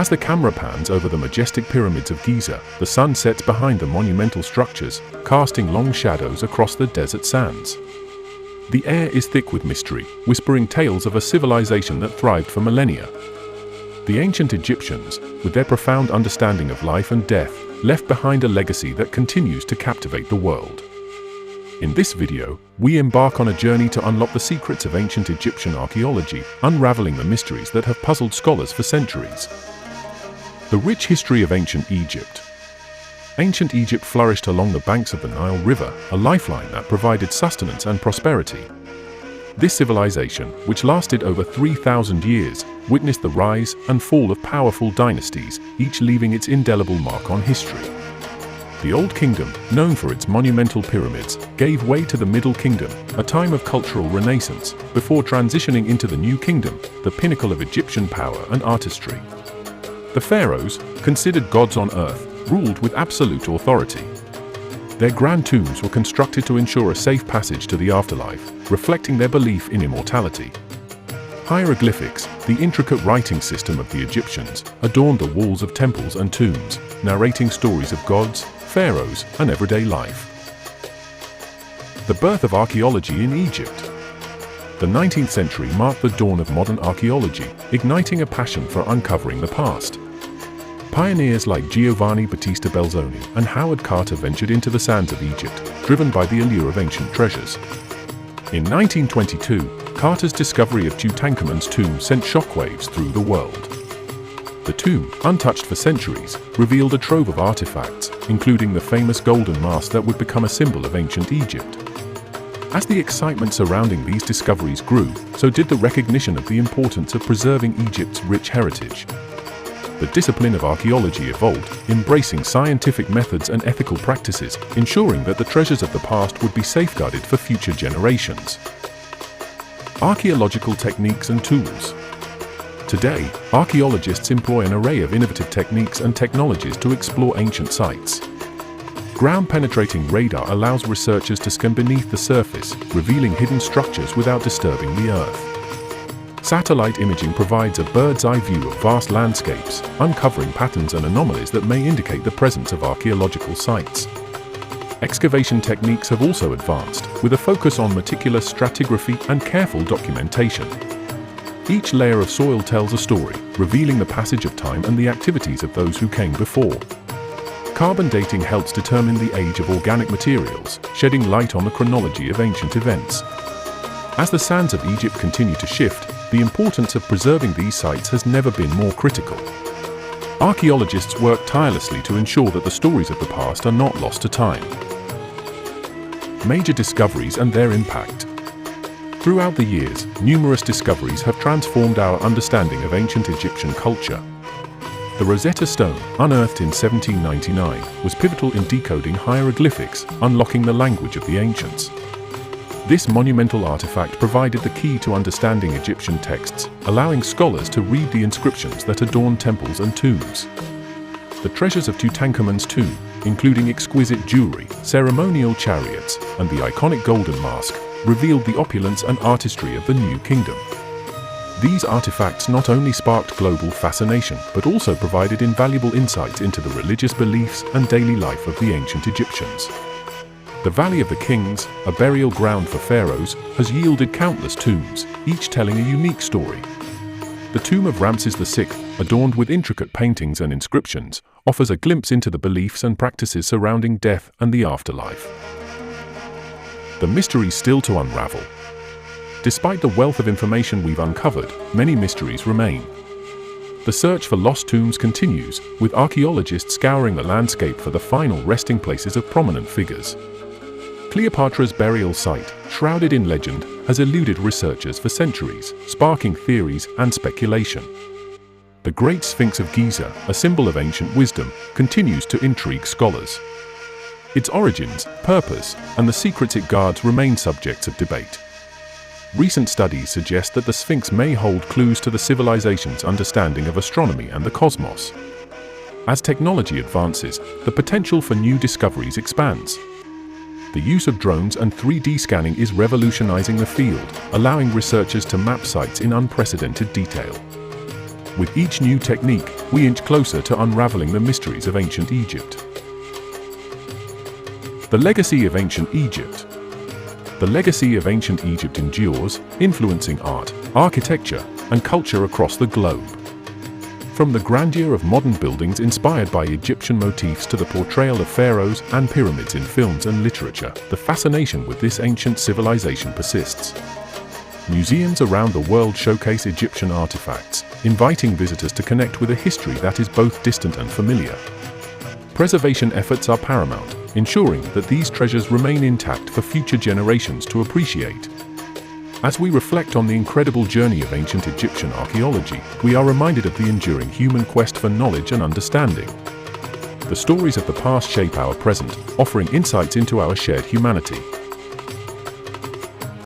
As the camera pans over the majestic pyramids of Giza, the sun sets behind the monumental structures, casting long shadows across the desert sands. The air is thick with mystery, whispering tales of a civilization that thrived for millennia. The ancient Egyptians, with their profound understanding of life and death, left behind a legacy that continues to captivate the world. In this video, we embark on a journey to unlock the secrets of ancient Egyptian archaeology, unraveling the mysteries that have puzzled scholars for centuries. The rich history of ancient Egypt. Ancient Egypt flourished along the banks of the Nile River, a lifeline that provided sustenance and prosperity. This civilization, which lasted over 3,000 years, witnessed the rise and fall of powerful dynasties, each leaving its indelible mark on history. The Old Kingdom, known for its monumental pyramids, gave way to the Middle Kingdom, a time of cultural renaissance, before transitioning into the New Kingdom, the pinnacle of Egyptian power and artistry. The pharaohs, considered gods on earth, ruled with absolute authority. Their grand tombs were constructed to ensure a safe passage to the afterlife, reflecting their belief in immortality. Hieroglyphics, the intricate writing system of the Egyptians, adorned the walls of temples and tombs, narrating stories of gods, pharaohs, and everyday life. The birth of archaeology in Egypt. The 19th century marked the dawn of modern archaeology, igniting a passion for uncovering the past. Pioneers like Giovanni Battista Belzoni and Howard Carter ventured into the sands of Egypt, driven by the allure of ancient treasures. In 1922, Carter's discovery of Tutankhamun's tomb sent shockwaves through the world. The tomb, untouched for centuries, revealed a trove of artifacts, including the famous golden mask that would become a symbol of ancient Egypt. As the excitement surrounding these discoveries grew, so did the recognition of the importance of preserving Egypt's rich heritage. The discipline of archaeology evolved, embracing scientific methods and ethical practices, ensuring that the treasures of the past would be safeguarded for future generations. Archaeological techniques and tools. Today, archaeologists employ an array of innovative techniques and technologies to explore ancient sites. Ground-penetrating radar allows researchers to scan beneath the surface, revealing hidden structures without disturbing the Earth. Satellite imaging provides a bird's-eye view of vast landscapes, uncovering patterns and anomalies that may indicate the presence of archaeological sites. Excavation techniques have also advanced, with a focus on meticulous stratigraphy and careful documentation. Each layer of soil tells a story, revealing the passage of time and the activities of those who came before. Carbon dating helps determine the age of organic materials, shedding light on the chronology of ancient events. As the sands of Egypt continue to shift, the importance of preserving these sites has never been more critical. Archaeologists work tirelessly to ensure that the stories of the past are not lost to time. Major discoveries and their impact. Throughout the years, numerous discoveries have transformed our understanding of ancient Egyptian culture. The Rosetta Stone, unearthed in 1799, was pivotal in decoding hieroglyphics, unlocking the language of the ancients. This monumental artifact provided the key to understanding Egyptian texts, allowing scholars to read the inscriptions that adorn temples and tombs. The treasures of Tutankhamun's tomb, including exquisite jewelry, ceremonial chariots, and the iconic golden mask, revealed the opulence and artistry of the New Kingdom. These artifacts not only sparked global fascination, but also provided invaluable insights into the religious beliefs and daily life of the ancient Egyptians. The Valley of the Kings, a burial ground for pharaohs, has yielded countless tombs, each telling a unique story. The tomb of Ramses VI, adorned with intricate paintings and inscriptions, offers a glimpse into the beliefs and practices surrounding death and the afterlife. The mysteries still to unravel. Despite the wealth of information we've uncovered, many mysteries remain. The search for lost tombs continues, with archaeologists scouring the landscape for the final resting places of prominent figures. Cleopatra's burial site, shrouded in legend, has eluded researchers for centuries, sparking theories and speculation. The Great Sphinx of Giza, a symbol of ancient wisdom, continues to intrigue scholars. Its origins, purpose, and the secrets it guards remain subjects of debate. Recent studies suggest that the Sphinx may hold clues to the civilization's understanding of astronomy and the cosmos. As technology advances, the potential for new discoveries expands. The use of drones and 3D scanning is revolutionizing the field, allowing researchers to map sites in unprecedented detail. With each new technique, we inch closer to unraveling the mysteries of ancient Egypt. The legacy of ancient Egypt. The legacy of ancient Egypt endures, influencing art, architecture, and culture across the globe. From the grandeur of modern buildings inspired by Egyptian motifs to the portrayal of pharaohs and pyramids in films and literature, the fascination with this ancient civilization persists. Museums around the world showcase Egyptian artifacts, inviting visitors to connect with a history that is both distant and familiar. Preservation efforts are paramount, ensuring that these treasures remain intact for future generations to appreciate. As we reflect on the incredible journey of ancient Egyptian archaeology, we are reminded of the enduring human quest for knowledge and understanding. The stories of the past shape our present, offering insights into our shared humanity.